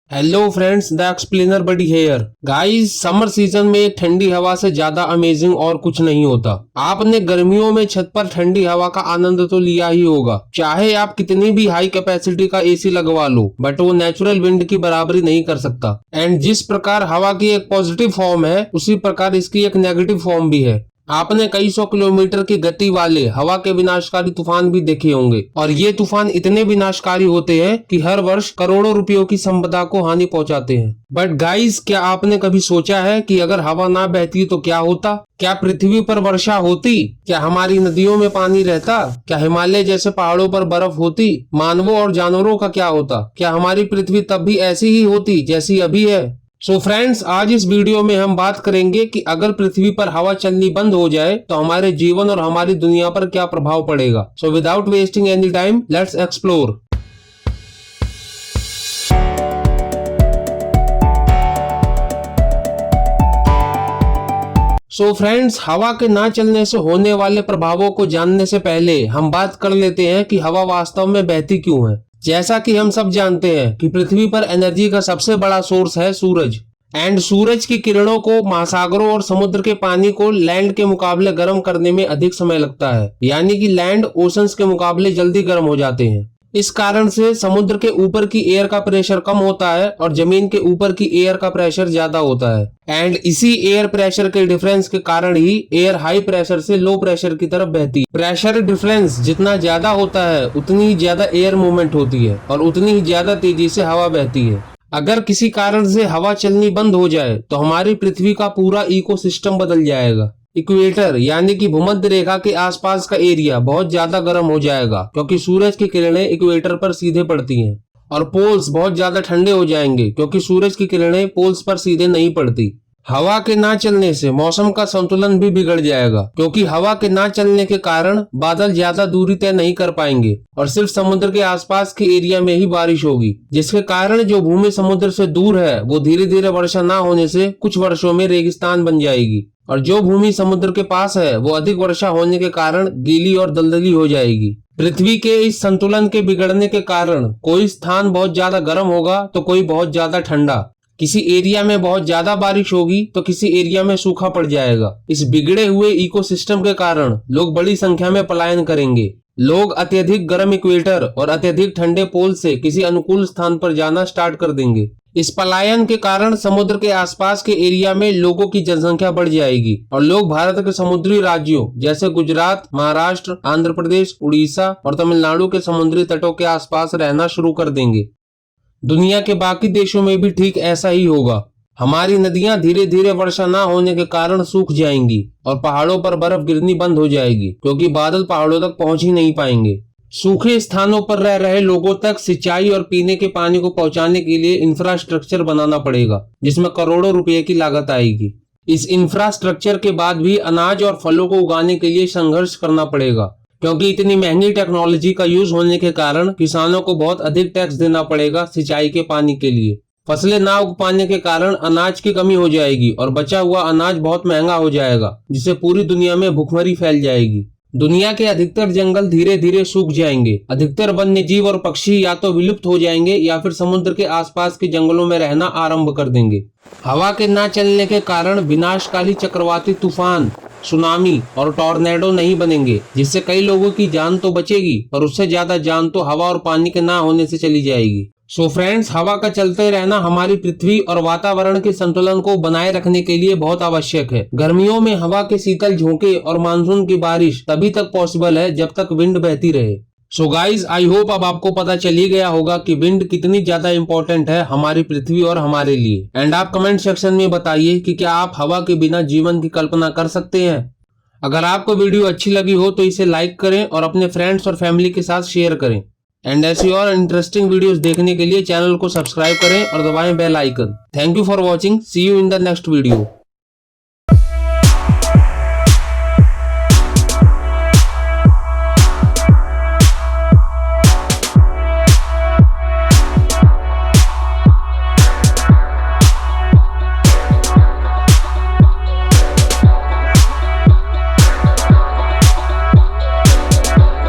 Hello friends, the explainer buddy here. Guys, summer season में एक ठंडी हवा से ज्यादा अमेजिंग और कुछ नहीं होता। आपने गर्मियों में छत पर ठंडी हवा का आनंद तो लिया ही होगा, चाहे आप कितनी भी हाई कैपेसिटी का एसी लगवा लो, बट वो नेचुरल विंड की बराबरी नहीं कर सकता। एंड जिस प्रकार हवा की एक पॉजिटिव फॉर्म है, उसी प्रकार इसकी एक नेगेटिव फॉर्म भी है। आपने कई सौ किलोमीटर की गति वाले हवा के विनाशकारी तूफान भी देखे होंगे, और ये तूफान इतने विनाशकारी होते हैं कि हर वर्ष करोड़ों रुपयों की संपदा को हानि पहुंचाते हैं। बट गाइस, क्या आपने कभी सोचा है कि अगर हवा ना बहती तो क्या होता? क्या पृथ्वी पर वर्षा होती? क्या हमारी नदियों में पानी रहता? क्या हिमालय जैसे पहाड़ों पर बर्फ होती? मानवों और जानवरों का क्या होता? क्या हमारी पृथ्वी तब भी ऐसी ही होती जैसी अभी है? सो फ्रेंड्स, आज इस वीडियो में हम बात करेंगे कि अगर पृथ्वी पर हवा चलनी बंद हो जाए तो हमारे जीवन और हमारी दुनिया पर क्या प्रभाव पड़ेगा। So without wasting any time, let's explore. So friends, हवा के ना चलने से होने वाले प्रभावों को जानने से पहले हम बात कर लेते हैं कि हवा वास्तव में बहती क्यों है। जैसा कि हम सब जानते हैं कि पृथ्वी पर एनर्जी का सबसे बड़ा सोर्स है सूरज। एंड सूरज की किरणों को महासागरों और समुद्र के पानी को लैंड के मुकाबले गर्म करने में अधिक समय लगता है, यानी कि लैंड ओशंस के मुकाबले जल्दी गर्म हो जाते हैं। इस कारण से समुद्र के ऊपर की एयर का प्रेशर कम होता है और जमीन के ऊपर की एयर का प्रेशर ज्यादा होता है। एंड इसी एयर प्रेशर के डिफरेंस के कारण ही एयर हाई प्रेशर से लो प्रेशर की तरफ बहती है। प्रेशर डिफरेंस जितना ज्यादा होता है उतनी ही ज्यादा एयर मूवमेंट होती है और उतनी ही ज्यादा तेजी से हवा बहती है। अगर किसी कारण से हवा चलनी बंद हो जाए तो हमारी पृथ्वी का पूरा इकोसिस्टम बदल जाएगा। इक्वेटर यानी कि भूमध्य रेखा के आसपास का एरिया बहुत ज्यादा गर्म हो जाएगा, क्योंकि सूरज की किरणें इक्वेटर पर सीधे पड़ती हैं। और पोल्स बहुत ज्यादा ठंडे हो जाएंगे, क्योंकि सूरज की किरणें पोल्स पर सीधे नहीं पड़ती। हवा के ना चलने से मौसम का संतुलन भी बिगड़ जाएगा, क्योंकि हवा के ना चलने के कारण बादल ज्यादा दूरी तय नहीं कर पाएंगे और सिर्फ समुद्र के आसपास के एरिया में ही बारिश होगी, जिसके कारण जो भूमि समुद्र से दूर है वो धीरे धीरे वर्षा ना होने से कुछ वर्षों में रेगिस्तान बन जाएगी, और जो भूमि समुद्र के पास है वो अधिक वर्षा होने के कारण गीली और दलदली हो जाएगी। पृथ्वी के इस संतुलन के बिगड़ने के कारण कोई स्थान बहुत ज्यादा गर्म होगा तो कोई बहुत ज्यादा ठंडा। किसी एरिया में बहुत ज्यादा बारिश होगी तो किसी एरिया में सूखा पड़ जाएगा। इस बिगड़े हुए इकोसिस्टम के कारण लोग बड़ी संख्या में पलायन करेंगे। लोग अत्यधिक गर्म इक्वेटर और अत्यधिक ठंडे पोल से किसी अनुकूल स्थान पर जाना स्टार्ट कर देंगे। इस पलायन के कारण समुद्र के आसपास के एरिया में लोगों की जनसंख्या बढ़ जाएगी और लोग भारत के समुद्री राज्यों जैसे गुजरात, महाराष्ट्र, आंध्र प्रदेश, उड़ीसा और तमिलनाडु के समुद्री तटों के आसपास रहना शुरू कर देंगे। दुनिया के बाकी देशों में भी ठीक ऐसा ही होगा। हमारी नदियां धीरे धीरे वर्षा ना होने के कारण सूख जाएंगी और पहाड़ों पर बर्फ गिरनी बंद हो जाएगी, क्योंकि बादल पहाड़ों तक पहुंच ही नहीं पाएंगे। सूखे स्थानों पर रह रहे लोगों तक सिंचाई और पीने के पानी को पहुंचाने के लिए इंफ्रास्ट्रक्चर बनाना पड़ेगा, जिसमें करोड़ों रुपए की लागत आएगी। इस इंफ्रास्ट्रक्चर के बाद भी अनाज और फलों को उगाने के लिए संघर्ष करना पड़ेगा, क्योंकि इतनी महंगी टेक्नोलॉजी का यूज होने के कारण किसानों को बहुत अधिक टैक्स देना पड़ेगा सिंचाई के पानी के लिए। फसलें ना उग पाने के कारण अनाज की कमी हो जाएगी और बचा हुआ अनाज बहुत महंगा हो जाएगा, जिससे पूरी दुनिया में भुखमरी फैल जाएगी। दुनिया के अधिकतर जंगल धीरे धीरे सूख जाएंगे। अधिकतर वन्य जीव और पक्षी या तो विलुप्त हो जाएंगे या फिर समुद्र के आसपास के जंगलों में रहना आरंभ कर देंगे। हवा के ना चलने के कारण विनाशकारी चक्रवाती तूफान, सुनामी और टॉर्नेडो नहीं बनेंगे, जिससे कई लोगों की जान तो बचेगी पर उससे ज्यादा जान तो हवा और पानी के ना होने से चली जाएगी। सो फ्रेंड्स, हवा का चलते रहना हमारी पृथ्वी और वातावरण के संतुलन को बनाए रखने के लिए बहुत आवश्यक है। गर्मियों में हवा के शीतल झोंके और मानसून की बारिश तभी तक पॉसिबल है जब तक विंड बहती रहे। सो गाइज, आई होप अब आपको पता चल ही गया होगा कि विंड कितनी ज्यादा इंपॉर्टेंट है हमारी पृथ्वी और हमारे लिए। एंड आप कमेंट सेक्शन में बताइए कि क्या आप हवा के बिना जीवन की कल्पना कर सकते हैं। अगर आपको वीडियो अच्छी लगी हो तो इसे लाइक करें और अपने फ्रेंड्स और फैमिली के साथ शेयर करें। एंड ऐसी और इंटरेस्टिंग वीडियोस देखने के लिए चैनल को सब्सक्राइब करें और दबाएं bell icon. Thank you for watching. See you in the next video.